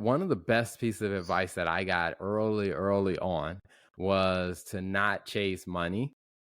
one of the best pieces of advice that I got early on was to not chase money,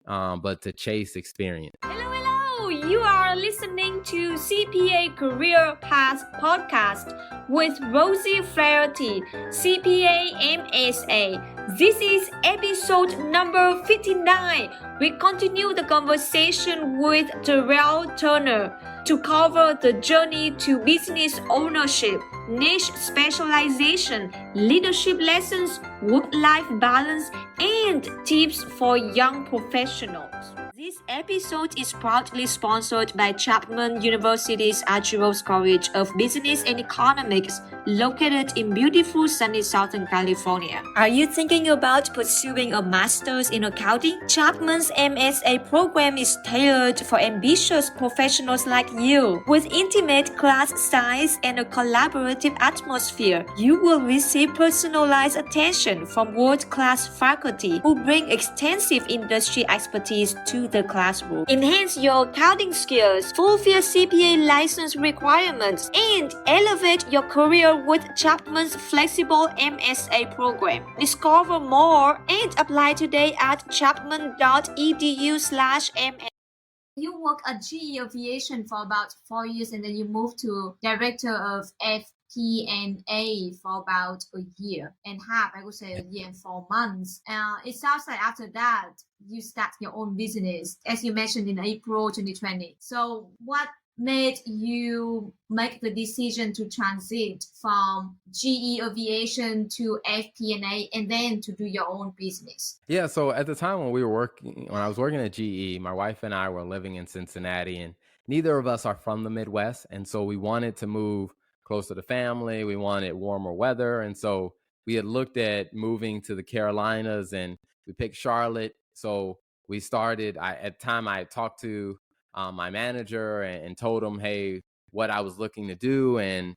but to chase experience. Hello, you are listening to CPA Career Path Podcast with Rosie Flaherty, CPA MSA. This is episode number 59. We continue the conversation with Terrell Turner to cover the journey to business ownership, niche specialization, leadership lessons, work-life balance, and tips for young professionals. This episode is proudly sponsored by Chapman University's Archibald College of Business and Economics, located in beautiful sunny Southern California. Are you thinking about pursuing a master's in accounting? Chapman's MSA program is tailored for ambitious professionals like you. With intimate class size and a collaborative atmosphere, you will receive personalized attention from world-class faculty who bring extensive industry expertise to the classroom. Enhance your accounting skills, fulfill CPA license requirements, and elevate your career with Chapman's flexible MSA program. Discover more and apply today at chapman.edu/MSA. You work at GE Aviation for about 4 years, and then you moved to director of FP&A for about a year and a half. I would say a year and 4 months. It sounds like after that, you start your own business, as you mentioned in April 2020. So what made you make the decision to transit from GE Aviation to FP&A and then to do your own business? Yeah, so at the time when I was working at GE, my wife and I were living in Cincinnati, and neither of us are from the Midwest. And so we wanted to move closer to family. We wanted warmer weather. And so we had looked at moving to the Carolinas, and we picked Charlotte. So we started, at the time I had talked to my manager and told him, hey, what I was looking to do. And,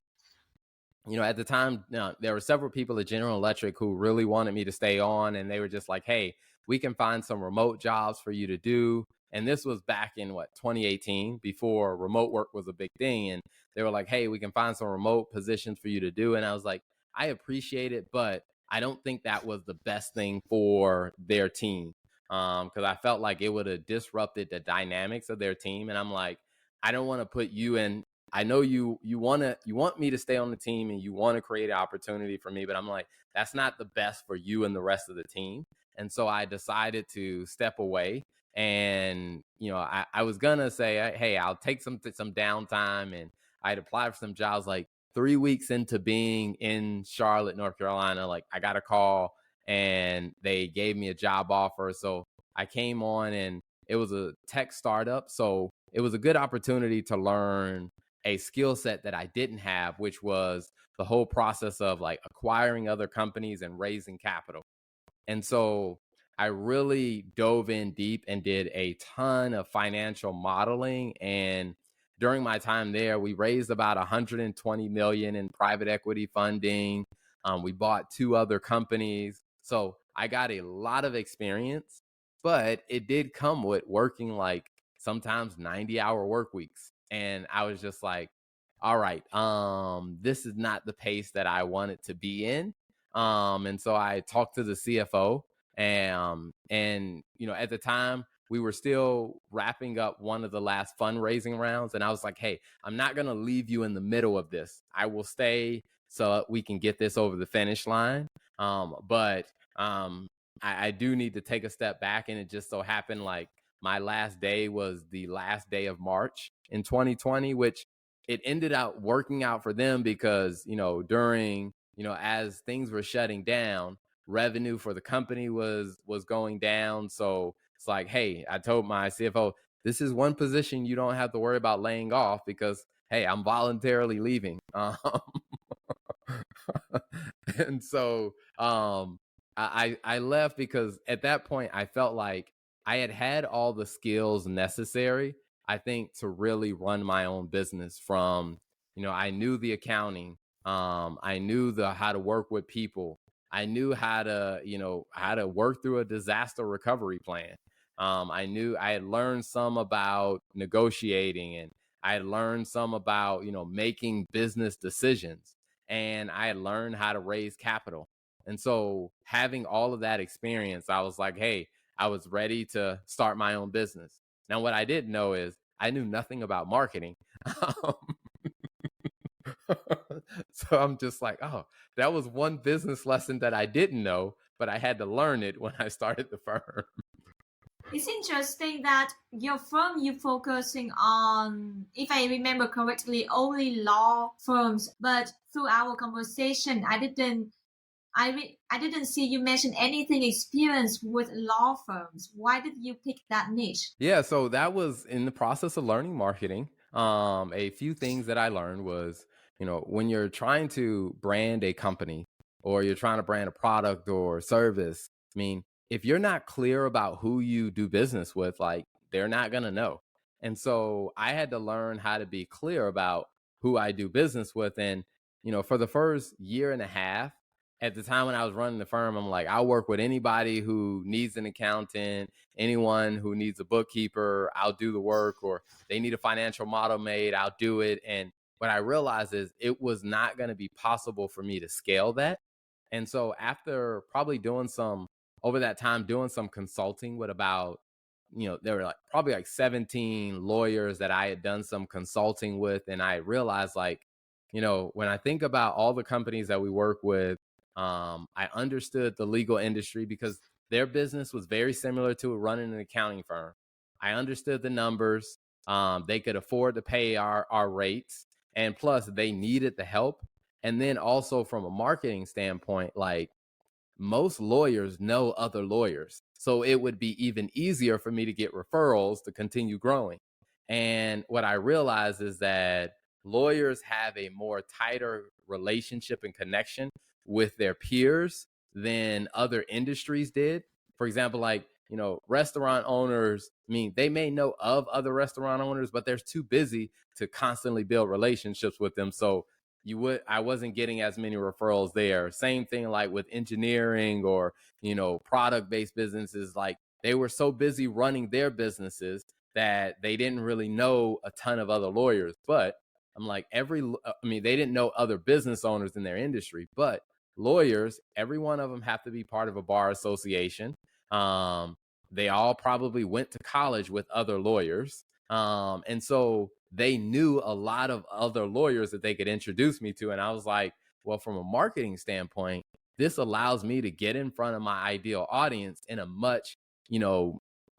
at the time, there were several people at General Electric who really wanted me to stay on. And they were just like, hey, we can find some remote jobs for you to do. And this was back in 2018, before remote work was a big thing. And they were like, hey, we can find some remote positions for you to do. And I was like, I appreciate it, but I don't think that was the best thing for their team. Because I felt like it would have disrupted the dynamics of their team. And I'm like, I don't want to put you in. I know you want me to stay on the team and you want to create an opportunity for me, but I'm like, that's not the best for you and the rest of the team. And so I decided to step away. And, I was going to say, hey, I'll take some downtime. And I'd apply for some jobs. Like 3 weeks into being in Charlotte, North Carolina, like I got a call and they gave me a job offer. So I came on, and it was a tech startup. So it was a good opportunity to learn a skill set that I didn't have, which was the whole process of like acquiring other companies and raising capital. And so I really dove in deep and did a ton of financial modeling. And during my time there, we raised about $120 million in private equity funding. We bought 2 other companies. So I got a lot of experience, but it did come with working like sometimes 90-hour work weeks. And I was just like, all right, this is not the pace that I wanted to be in. And so I talked to the CFO, and at the time we were still wrapping up one of the last fundraising rounds. And I was like, hey, I'm not going to leave you in the middle of this. I will stay so we can get this over the finish line. But I do need to take a step back. And it just so happened like my last day was the last day of March in 2020, which it ended up working out for them because, during, as things were shutting down, revenue for the company was going down. So it's like, hey, I told my CFO, this is one position you don't have to worry about laying off because, hey, I'm voluntarily leaving. And so I left because at that point I felt like I had all the skills necessary, I think, to really run my own business. From, I knew the accounting, I knew how to work with people, I knew how to work through a disaster recovery plan. I knew I had learned some about negotiating, and I had learned some about, making business decisions. and I had learned how to raise capital. And so having all of that experience, I was like, hey, I was ready to start my own business. Now, what I didn't know is I knew nothing about marketing. So I'm just like, oh, that was one business lesson that I didn't know, but I had to learn it when I started the firm. It's interesting that your firm you focusing on, if I remember correctly, only law firms. But through our conversation, I didn't see you mention anything experience with law firms. Why did you pick that niche? Yeah, so that was in the process of learning marketing. A few things that I learned was, when you're trying to brand a company or you're trying to brand a product or service, I mean, if you're not clear about who you do business with, like they're not gonna know. And so I had to learn how to be clear about who I do business with. And, for the first year and a half, at the time when I was running the firm, I'm like, I'll work with anybody who needs an accountant, anyone who needs a bookkeeper, I'll do the work, or they need a financial model made, I'll do it. And what I realized is it was not going to be possible for me to scale that. And so after probably over that time, doing some consulting with about, there were like probably like 17 lawyers that I had done some consulting with. And I realized like, when I think about all the companies that we work with, I understood the legal industry because their business was very similar to running an accounting firm. I understood the numbers. They could afford to pay our rates. And plus, they needed the help. And then also from a marketing standpoint, like most lawyers know other lawyers. So it would be even easier for me to get referrals to continue growing. And what I realized is that lawyers have a more tighter relationship and connection with their peers than other industries did. For example, like, restaurant owners, I mean, they may know of other restaurant owners, but they're too busy to constantly build relationships with them. So I wasn't getting as many referrals there. Same thing like with engineering or, product based businesses, like they were so busy running their businesses that they didn't really know a ton of other lawyers. But I'm like, they didn't know other business owners in their industry, but lawyers, every one of them have to be part of a bar association. They all probably went to college with other lawyers. And so they knew a lot of other lawyers that they could introduce me to. And I was like, well, from a marketing standpoint, this allows me to get in front of my ideal audience in a much,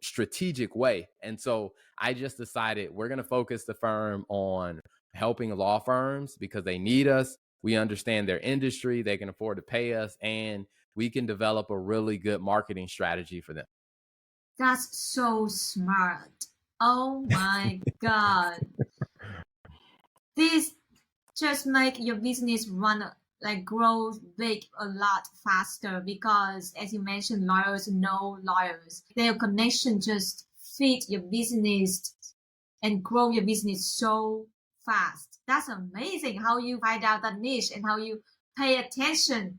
strategic way. And so I just decided we're going to focus the firm on helping law firms because they need us. We understand their industry, they can afford to pay us, and we can develop a really good marketing strategy for them. That's so smart. Oh my God. This just make your business run like grow big a lot faster because as you mentioned, lawyers know lawyers. Their connection just fit your business and grow your business so fast. That's amazing how you find out that niche and how you pay attention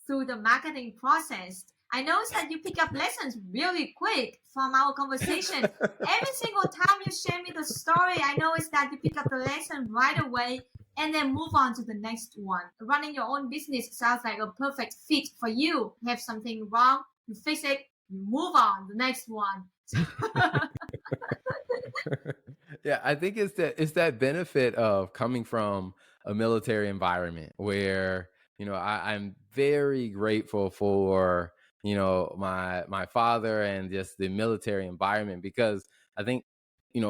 through the marketing process. I noticed that you pick up lessons really quick from our conversation. Every single time you share me the story, I noticed that you pick up the lesson right away and then move on to the next one. Running your own business sounds like a perfect fit for you. You have something wrong, you fix it, you move on, the next one. Yeah, I think it's that benefit of coming from a military environment where I'm very grateful for my father and just the military environment because I think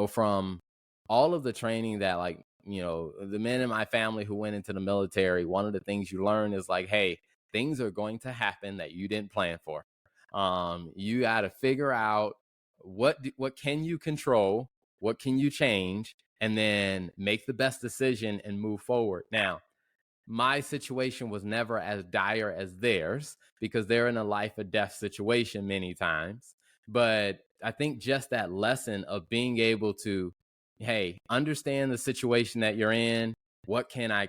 from all of the training that like the men in my family who went into the military, one of the things you learn is like, hey, things are going to happen that you didn't plan for. You got to figure out what can you control, what can you change, and then make the best decision and move forward. Now, my situation was never as dire as theirs because they're in a life or death situation many times. But I think just that lesson of being able to, hey, understand the situation that you're in. What can I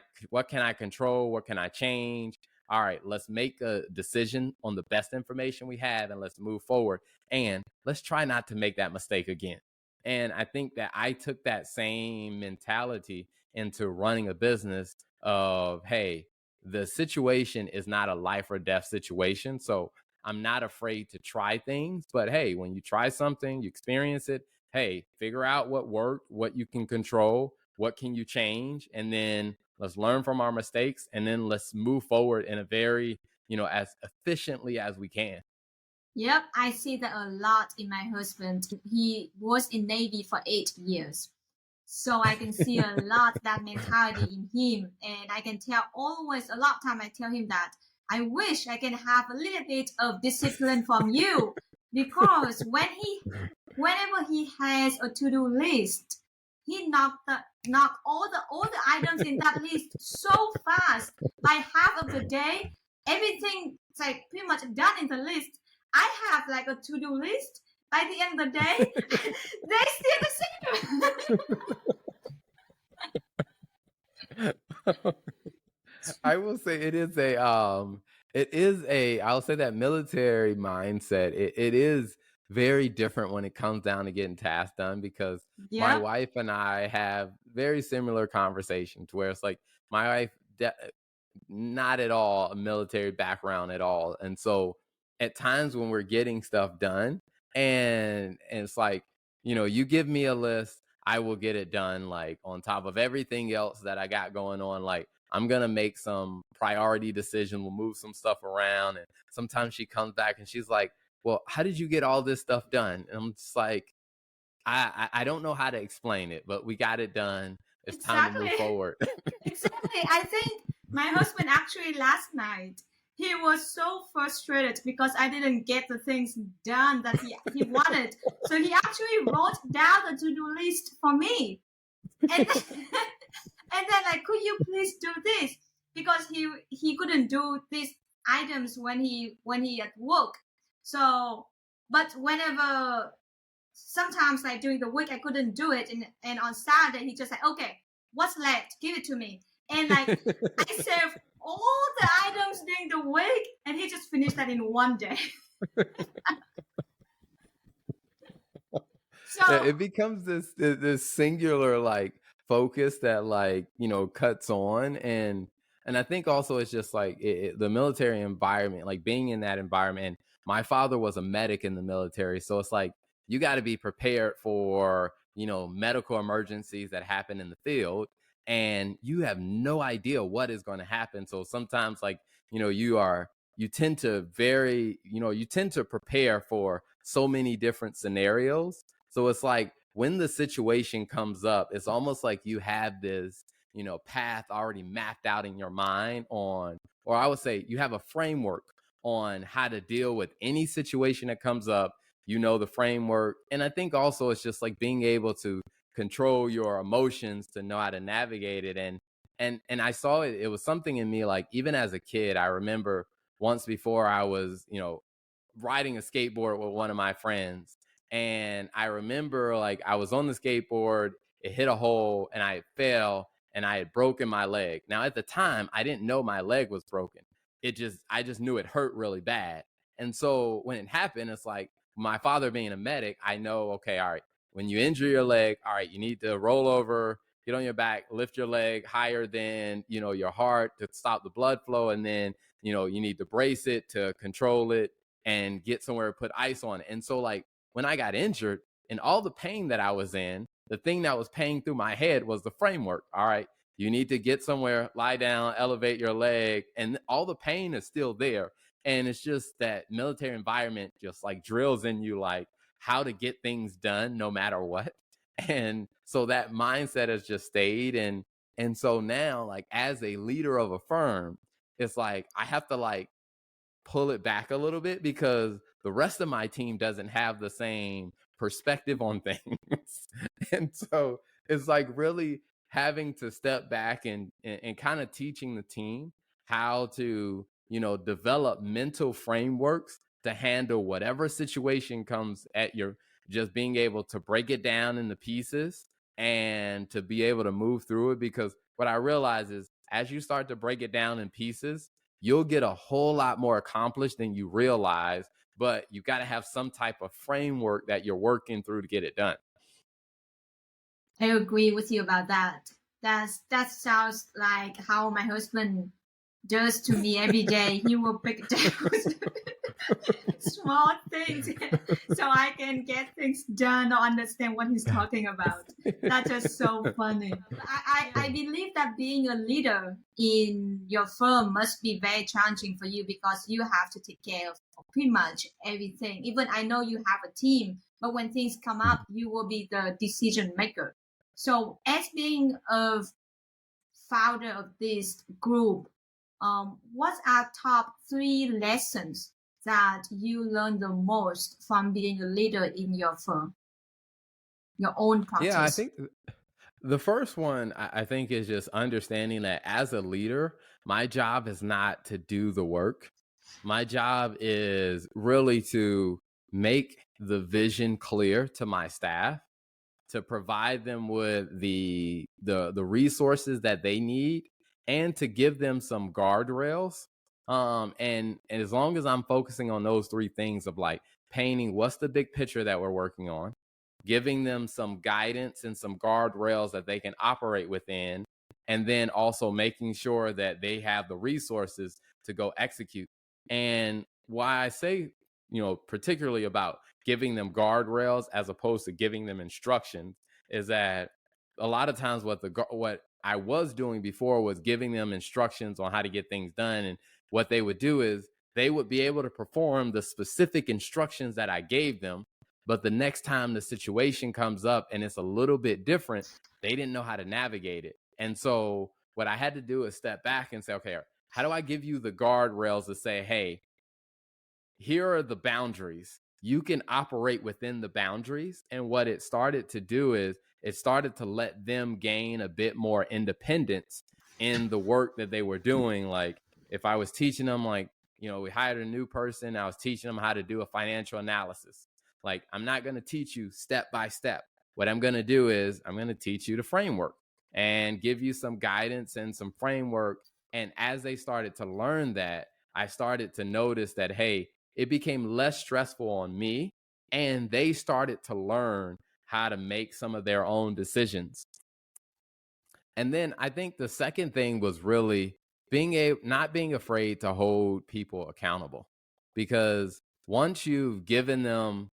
control? What can I change? All right, let's make a decision on the best information we have and let's move forward. And let's try not to make that mistake again. And I think that I took that same mentality into running a business of, hey, the situation is not a life or death situation. So I'm not afraid to try things. But hey, when you try something, you experience it. Hey, figure out what worked, what you can control, what can you change, and then let's learn from our mistakes, and then let's move forward in a very, as efficiently as we can. Yep, I see that a lot in my husband. He was in Navy for 8 years. So I can see a lot that mentality in him. And I can tell always, a lot of time I tell him that I wish I can have a little bit of discipline from you. Because whenever he has a to-do list, he knock all the items in that list so fast. By half of the day, everything is like pretty much done in the list. I have like a to-do list. By the end of the day, they still the same. I will say I'll say that military mindset, it is very different when it comes down to getting tasks done, because my Yeah. wife and I have very similar conversations where it's like my wife not at all a military background at all. And so at times when we're getting stuff done, and it's like, you give me a list, I will get it done, like on top of everything else that I got going on. Like I'm gonna make some priority decision, we'll move some stuff around. And sometimes she comes back and she's like, well, how did you get all this stuff done? And I'm just like, I don't know how to explain it, but we got it done. It's time to move forward. Exactly. I think my husband actually last night, he was so frustrated because I didn't get the things done that he wanted. So he actually wrote down the to-do list for me. And then, and then like, could you please do this? Because he couldn't do these items when he at work. So, but whenever sometimes like during the week I couldn't do it, and on Saturday he just like, okay, what's left? Give it to me. And like I served all the items during the week, and he just finished that in one day. So It becomes this singular like focus that like cuts on. And I think also it's just like the military environment, like being in that environment. And my father was a medic in the military, so it's like you got to be prepared for medical emergencies that happen in the field, and you have no idea what is going to happen. So sometimes like you tend to prepare for so many different scenarios. So it's like when the situation comes up, it's almost like you have this, path already mapped out in your mind on, or I would say you have a framework on how to deal with any situation that comes up, the framework. And I think also it's just like being able to control your emotions to know how to navigate it. And I saw it, it was something in me, like even as a kid, I remember once before I was, riding a skateboard with one of my friends. And I remember like I was on the skateboard, it hit a hole and I fell and I had broken my leg. Now at the time, I didn't know my leg was broken. I just knew it hurt really bad. And so when it happened, it's like my father being a medic, I know, okay, all right, when you injure your leg, all right, you need to roll over, get on your back, lift your leg higher than, your heart to stop the blood flow. And then, you need to brace it to control it and get somewhere to put ice on it. And so like when I got injured and all the pain that I was in, the thing that was paying through my head was the framework. All right, you need to get somewhere, lie down, elevate your leg, and all the pain is still there. And it's just that military environment just like drills in you like how to get things done no matter what. And so that mindset has just stayed. And so now like as a leader of a firm, it's like I have to like pull it back a little bit because the rest of my team doesn't have the same perspective on things. And so it's like really having to step back and kind of teaching the team how to, develop mental frameworks to handle whatever situation comes at your, just being able to break it down into pieces and to be able to move through it. Because what I realize is as you start to break it down in pieces, you'll get a whole lot more accomplished than you realize, but you got to have some type of framework that you're working through to get it done. I agree with you about that. That sounds like how my husband does to me every day. He will break down small things so I can get things done or understand what he's talking about. That's just so funny. I believe that being a leader in your firm must be very challenging for you because you have to take care of pretty much everything. Even I know you have a team, but when things come up, you will be the decision maker. So as being a founder of this group, what are top 3 lessons that you learned the most from being a leader in your firm, your own Yeah, I practice? think the first one I think is just understanding that as a leader, my job is not to do the work. My job is really to make the vision clear to my staff, to provide them with the resources that they need, and to give them some guardrails. And as long as I'm focusing on those 3 things of like painting what's the big picture that we're working on, giving them some guidance and some guardrails that they can operate within, and then also making sure that they have the resources to go execute. And why I say, particularly about giving them guardrails as opposed to giving them instructions is that a lot of times what I was doing before was giving them instructions on how to get things done, and what they would do is they would be able to perform the specific instructions that I gave them, but the next time the situation comes up and it's a little bit different, they didn't know how to navigate it. And so what I had to do is step back and say, okay, how do I give you the guardrails to say, hey, here are the boundaries. You can operate within the boundaries. And what it started to do is it started to let them gain a bit more independence in the work that they were doing. Like if I was teaching them, like, we hired a new person, I was teaching them how to do a financial analysis. Like, I'm not going to teach you step by step. What I'm going to do is I'm going to teach you the framework and give you some guidance and some framework. And as they started to learn that, I started to notice that, hey, it became less stressful on me, and they started to learn how to make some of their own decisions. And then I think the second thing was really not being afraid to hold people accountable, because once you've given them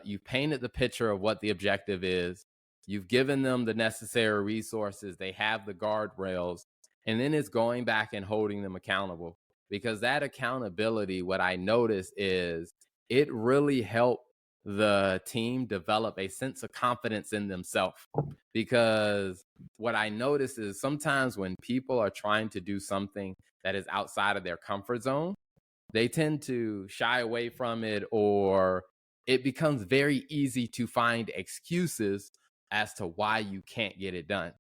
you've painted the picture of what the objective is, you've given them the necessary resources, they have the guardrails, and then it's going back and holding them accountable. Because that accountability, what I noticed is it really helped the team develop a sense of confidence in themselves. Because what I notice is sometimes when people are trying to do something that is outside of their comfort zone, they tend to shy away from it, or it becomes very easy to find excuses as to why you can't get it done.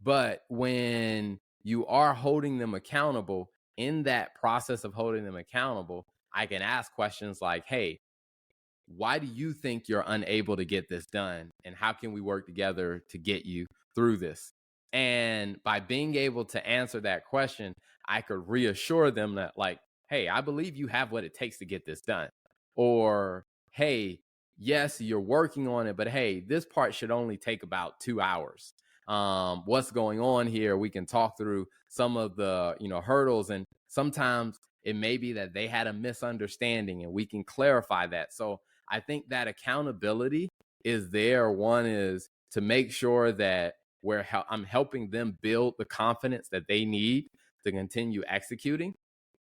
But when you are holding them accountable, in that process of holding them accountable, I can ask questions like, hey, why do you think you're unable to get this done? And how can we work together to get you through this? And by being able to answer that question, I could reassure them that, like, hey, I believe you have what it takes to get this done. Or, hey, yes, you're working on it, but hey, this part should only take about 2 hours. What's going on here? We can talk through some of the, hurdles. And sometimes it may be that they had a misunderstanding and we can clarify that. So I think that accountability is there. One is to make sure that I'm helping them build the confidence that they need to continue executing.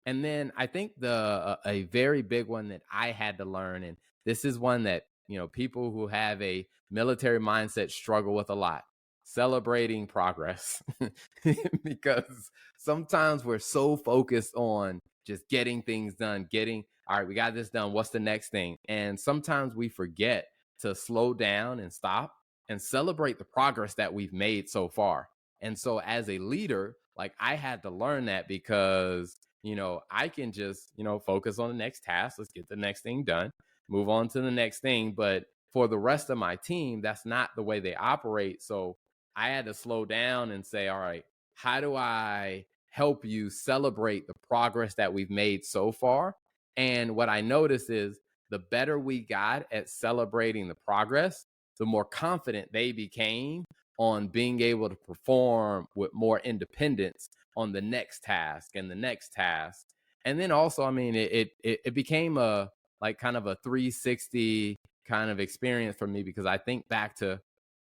And then I think a very big one that I had to learn, and this is one that, people who have a military mindset struggle with a lot: celebrating progress. Because sometimes we're so focused on just getting things done, all right, we got this done, what's the next thing? And sometimes we forget to slow down and stop and celebrate the progress that we've made so far. And so as a leader, like, I had to learn that, because I can just, focus on the next task. Let's get the next thing done, move on to the next thing. But for the rest of my team, that's not the way they operate. So I had to slow down and say, all right, how do I help you celebrate the progress that we've made so far? And what I noticed is the better we got at celebrating the progress, the more confident they became on being able to perform with more independence on the next task and the next task. And then also, I mean, it became a like kind of a 360 kind of experience for me, because I think back to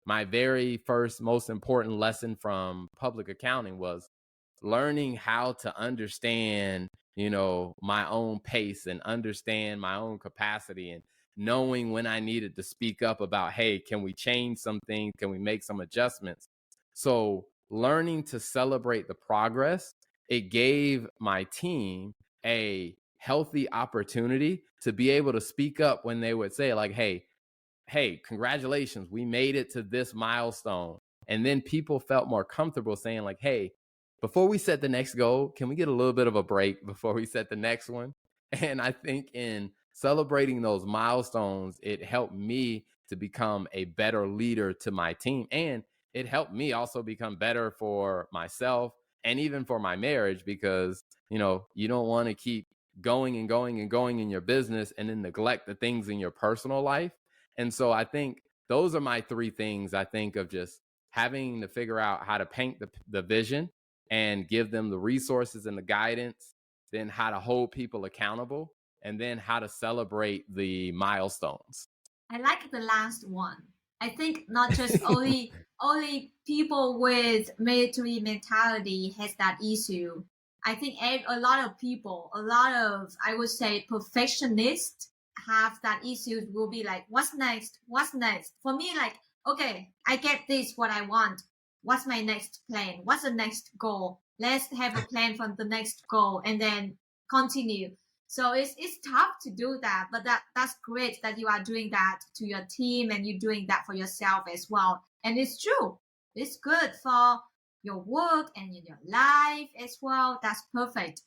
my very first most important lesson from public accounting was learning how to understand, my own pace and understand my own capacity, and knowing when I needed to speak up about, hey, can we change something? Can we make some adjustments? So learning to celebrate the progress, it gave my team a healthy opportunity to be able to speak up when they would say, like, hey, congratulations, we made it to this milestone. And then people felt more comfortable saying, like, hey, before we set the next goal, can we get a little bit of a break before we set the next one? And I think in celebrating those milestones, it helped me to become a better leader to my team. And it helped me also become better for myself and even for my marriage, because, you don't want to keep going and going and going in your business and then neglect the things in your personal life. And so I think those are my three things. I think of just having to figure out how to paint the vision and give them the resources and the guidance, then how to hold people accountable, and then how to celebrate the milestones. I like the last one. I think not just only people with military mentality has that issue. I think a lot of people, a lot of, I would say, perfectionists have that issue. Will be like, what's next? What's next? For me, like, okay, I get this, what I want. What's my next plan? What's the next goal? Let's have a plan for the next goal and then continue. So it's tough to do that, but that's great that you are doing that to your team and you're doing that for yourself as well. And it's true. It's good for your work and in your life as well. That's perfect.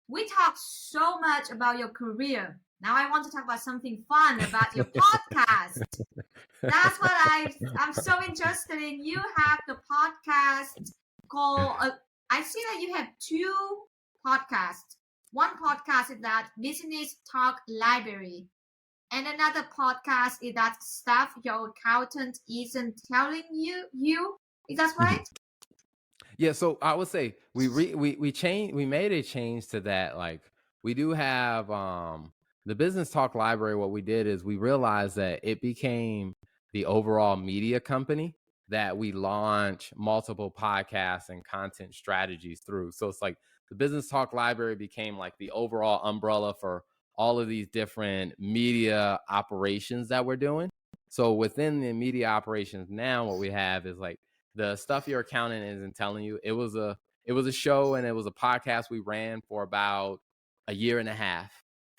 We talked so much about your career. Now I want to talk about something fun about your podcast. That's what I'm so interested in. You have the podcast called, I see that you have two podcasts. One podcast is that Business Talk Library. And another podcast is that stuff your accountant isn't telling you. Is that right? Yeah, so I would say we changed, we made a change to that. Like, we do have the Business Talk Library. What we did is we realized that it became the overall media company that we launch multiple podcasts and content strategies through. So it's like the Business Talk Library became like the overall umbrella for all of these different media operations that we're doing. So within the media operations now, what we have is like the stuff your accountant isn't telling you. It was a show, and it was a podcast we ran for about a year and a half.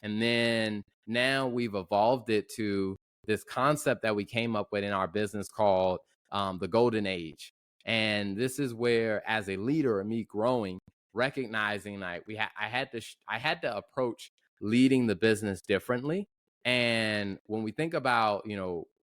And then now we've evolved it to this concept that we came up with in our business called the Golden Age. And this is where, as a leader, me growing, recognizing like I had to approach leading the business differently. And when we think about,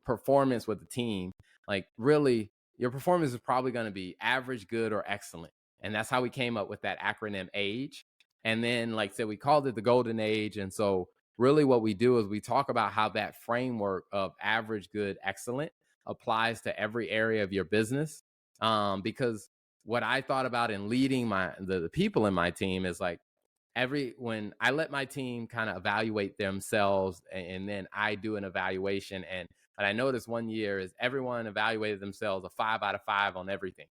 performance with the team, like, really, your performance is probably going to be average, good, or excellent. And that's how we came up with that acronym AGE. And then, like I said, we called it the Golden Age. And so really what we do is we talk about how that framework of average, good, excellent applies to every area of your business. Because what I thought about in leading the people in my team is like, when I let my team kind of evaluate themselves, and then I do an evaluation. And what I noticed one year is everyone evaluated themselves a 5 out of 5 on everything.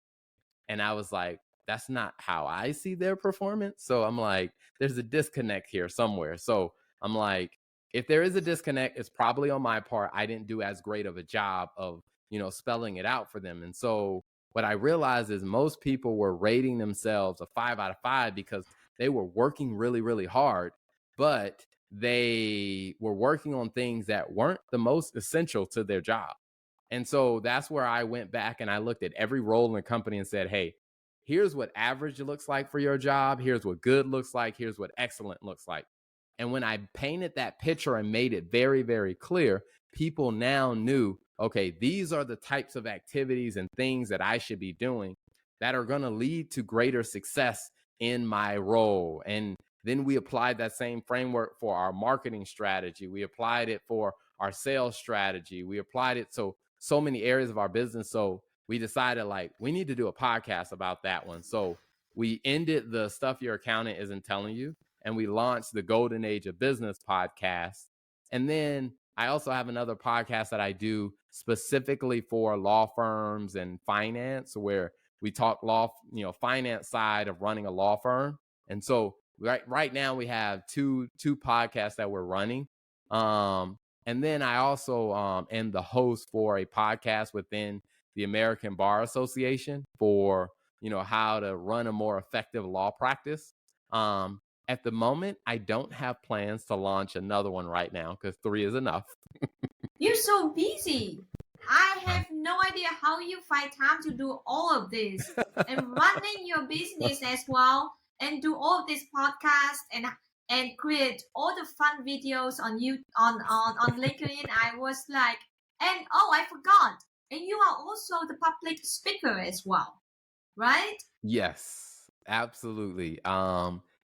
And I was like, that's not how I see their performance. So I'm like, there's a disconnect here somewhere. So I'm like, if there is a disconnect, it's probably on my part. I didn't do as great of a job of, spelling it out for them. And so what I realized is most people were rating themselves a 5 out of 5 because they were working really, really hard, but they were working on things that weren't the most essential to their job. And so that's where I went back and I looked at every role in the company and said, hey, here's what average looks like for your job. Here's what good looks like. Here's what excellent looks like. And when I painted that picture and made it very, very clear, people now knew, okay, these are the types of activities and things that I should be doing that are going to lead to greater success in my role. And then we applied that same framework for our marketing strategy. We applied it for our sales strategy. We applied it so many areas of our business. So we decided, like, we need to do a podcast about that one. So we ended the Stuff Your Accountant Isn't Telling You, and we launched the Golden Age of Business podcast. And then I also have another podcast that I do specifically for law firms and finance, where we talk finance side of running a law firm. And so right now we have two podcasts that we're running. And then I also am the host for a podcast within the American Bar Association for how to run a more effective law practice. At the moment, I don't have plans to launch another one right now because 3 is enough. You're so busy. I have no idea how you find time to do all of this and running your business as well, and do all of this podcast and create all the fun videos on you on LinkedIn. I was like, and oh, I forgot. And you are also the public speaker as well, right? Yes, absolutely.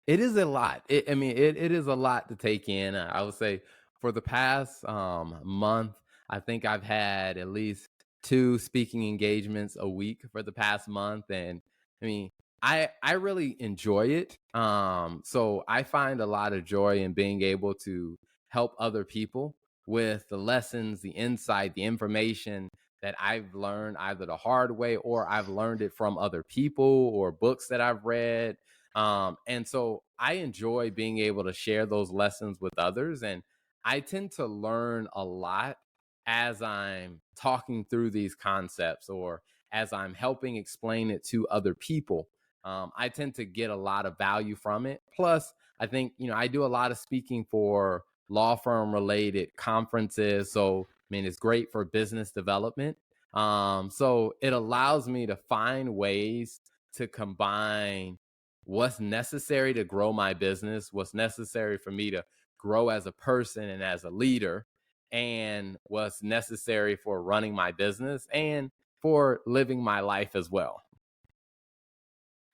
It is a lot. It is a lot to take in. I would say for the past month, I think I've had at least 2 speaking engagements a week for the past month, and I mean, I really enjoy it. So I find a lot of joy in being able to help other people with the lessons, the insight, the information that I've learned either the hard way or I've learned it from other people or books that I've read. And so I enjoy being able to share those lessons with others. And I tend to learn a lot as I'm talking through these concepts or as I'm helping explain it to other people. I tend to get a lot of value from it. Plus, I think, I do a lot of speaking for law firm related conferences. So it's great for business development. So it allows me to find ways to combine what's necessary to grow my business, what's necessary for me to grow as a person and as a leader, and what's necessary for running my business and for living my life as well.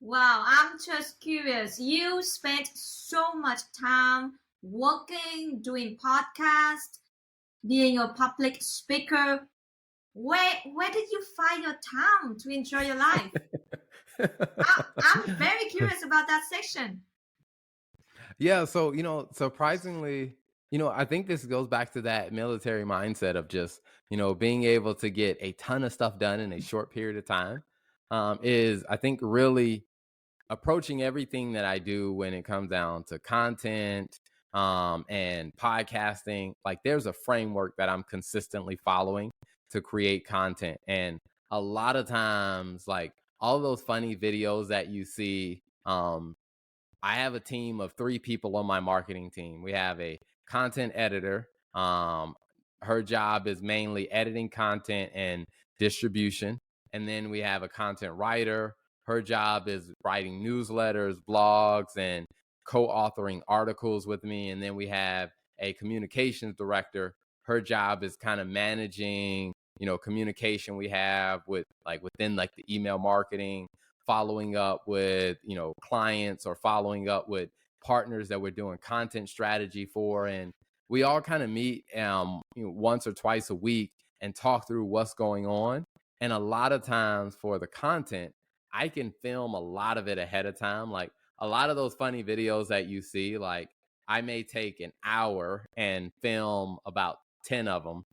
Wow, I'm just curious. You spent so much time working, doing podcasts, being a public speaker. Where did you find your time to enjoy your life? I'm very curious about that section. Yeah, so surprisingly, I think this goes back to that military mindset of just, being able to get a ton of stuff done in a short period of time. Is I think really approaching everything that I do when it comes down to content and podcasting. Like there's a framework that I'm consistently following to create content. And a lot of times, like all those funny videos that you see, I have a team of 3 people on my marketing team. We have a content editor. Her job is mainly editing content and distribution. And then we have a content writer. Her job is writing newsletters, blogs, and co-authoring articles with me. And then we have a communications director. Her job is kind of managing, communication we have with within the email marketing, following up with clients or following up with partners that we're doing content strategy for. And we all kind of meet once or twice a week and talk through what's going on. And a lot of times for the content, I can film a lot of it ahead of time. Like a lot of those funny videos that you see, like I may take an hour and film about 10 of them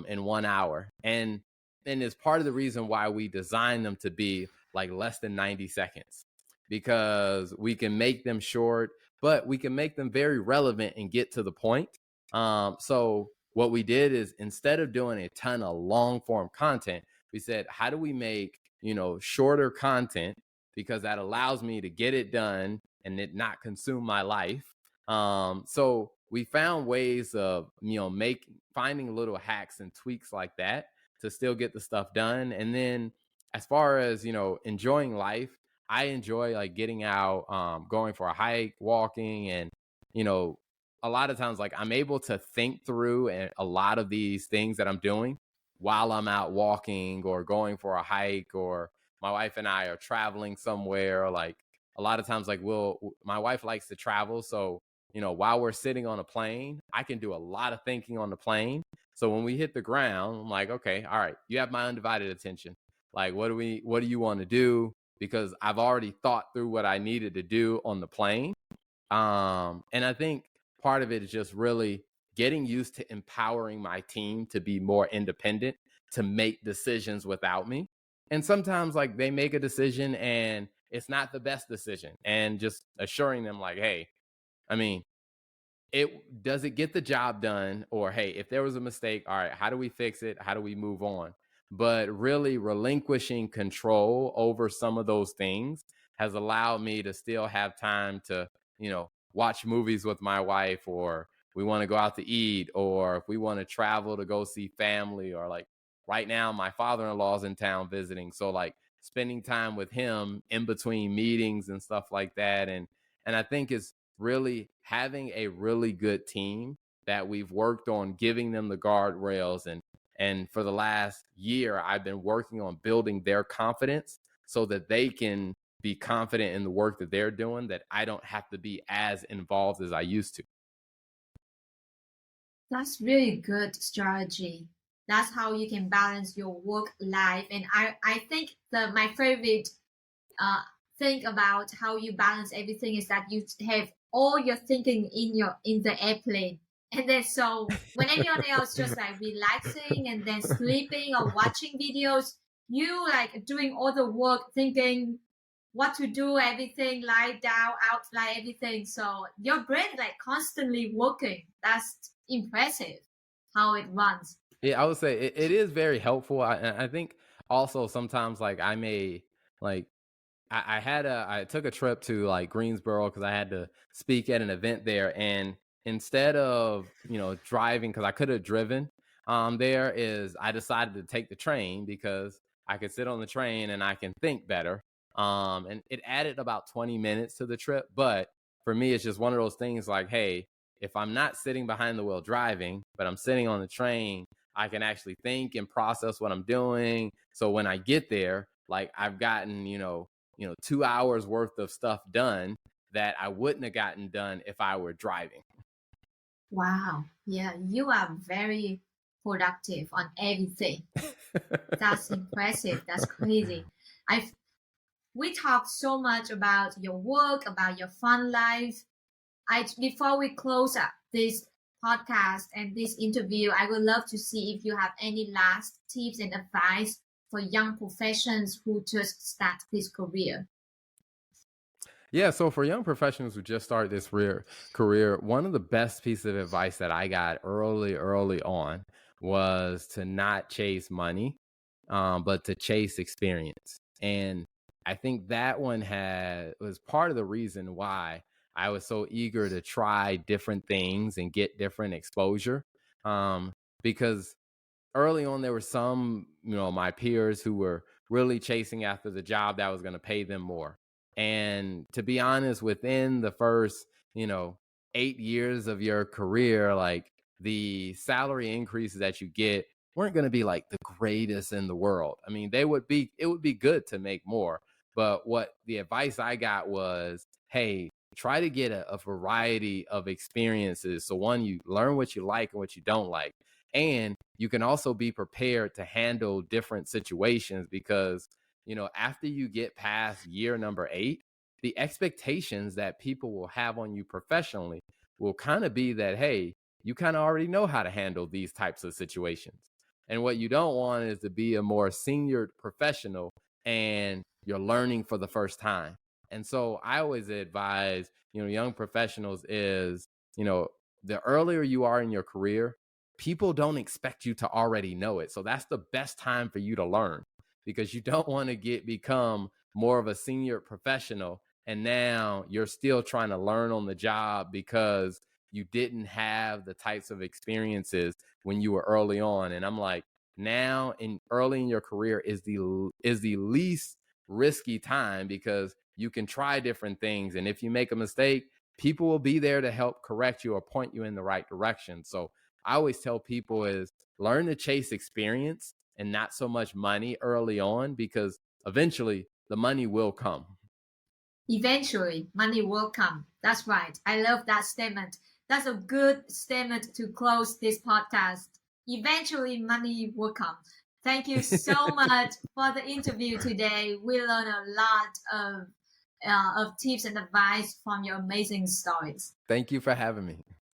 in 1 hour. And it's part of the reason why we designed them to be like less than 90 seconds, because we can make them short, but we can make them very relevant and get to the point. So what we did is, instead of doing a ton of long form content, we said, how do we make, shorter content, because that allows me to get it done and it not consume my life. So we found ways of, finding little hacks and tweaks like that to still get the stuff done. And then as far as, enjoying life, I enjoy like getting out, going for a hike, walking, and, a lot of times like I'm able to think through a lot of these things that I'm doing while I'm out walking or going for a hike, or my wife and I are traveling somewhere. Like a lot of times, like my wife likes to travel. So, while we're sitting on a plane, I can do a lot of thinking on the plane. So when we hit the ground, I'm like, okay, all right, you have my undivided attention. Like, what do you want to do? because I've already thought through what I needed to do on the plane. And I think part of it is just really getting used to empowering my team to be more independent, to make decisions without me. And sometimes, like, they make a decision and it's not the best decision, and just assuring them, like, hey, I mean, it does it get the job done, or hey, if there was a mistake, all right, how do we fix it, how do we move on? But really relinquishing control over some of those things has allowed me to still have time to, watch movies with my wife, or we want to go out to eat, or if we want to travel to go see family, or like right now my father-in-law's in town visiting, so like spending time with him in between meetings and stuff like that. And I think it's really having a really good team that we've worked on giving them the guardrails, and for the last year I've been working on building their confidence so that they can be confident in the work that they're doing, that I don't have to be as involved as I used to. That's really good strategy. That's how you can balance your work life. And I think my favorite uh, thing about how you balance everything is that you have all your thinking in the airplane. And then so when anyone else just like relaxing and then sleeping or watching videos, you like doing all the work, thinking what to do, everything, lie down, outline everything. So your brain is like constantly working. That's impressive how it runs. Yeah, I would say it is very helpful. I think also sometimes, like, I may, like, I took a trip to like Greensboro because I had to speak at an event there, and instead of driving, because I could have driven there, is I decided to take the train because I could sit on the train and I can think better. And it added about 20 minutes to the trip, but for me it's just one of those things, like, hey, if I'm not sitting behind the wheel driving, but I'm sitting on the train, I can actually think and process what I'm doing. So when I get there, like, I've gotten 2 hours worth of stuff done that I wouldn't have gotten done if I were driving. Wow. Yeah, you are very productive on everything. That's impressive. That's crazy. I've we talked so much about your work, about your fun life. Before we close up this podcast and this interview, I would love to see if you have any last tips and advice for young professionals who just start this career. Yeah, so for young professionals who just start this career, one of the best pieces of advice that I got early on was to not chase money, but to chase experience. And I think that one was part of the reason why I was so eager to try different things and get different exposure. Um, because early on there were some, my peers who were really chasing after the job that was going to pay them more. And to be honest, within the first, 8 years of your career, like, the salary increases that you get weren't going to be like the greatest in the world. I mean, it would be good to make more. But what the advice I got was, hey, try to get a variety of experiences. So one, you learn what you like and what you don't like. And you can also be prepared to handle different situations, because, after you get past year number 8, the expectations that people will have on you professionally will kind of be that, hey, you kind of already know how to handle these types of situations. And what you don't want is to be a more senior professional and you're learning for the first time. And so I always advise, young professionals is, the earlier you are in your career, people don't expect you to already know it. So that's the best time for you to learn, because you don't want to become more of a senior professional and now you're still trying to learn on the job because you didn't have the types of experiences when you were early on. And I'm like, now in early in your career is the least risky time, because you can try different things, and if you make a mistake, people will be there to help correct you or point you in the right direction. So I always tell people is learn to chase experience and not so much money early on, because eventually the money will come. Eventually, money will come. That's right. I love that statement. That's a good statement to close this podcast. Eventually, money will come. Thank you so much for the interview today. We learned a lot of tips and advice from your amazing stories. Thank you for having me.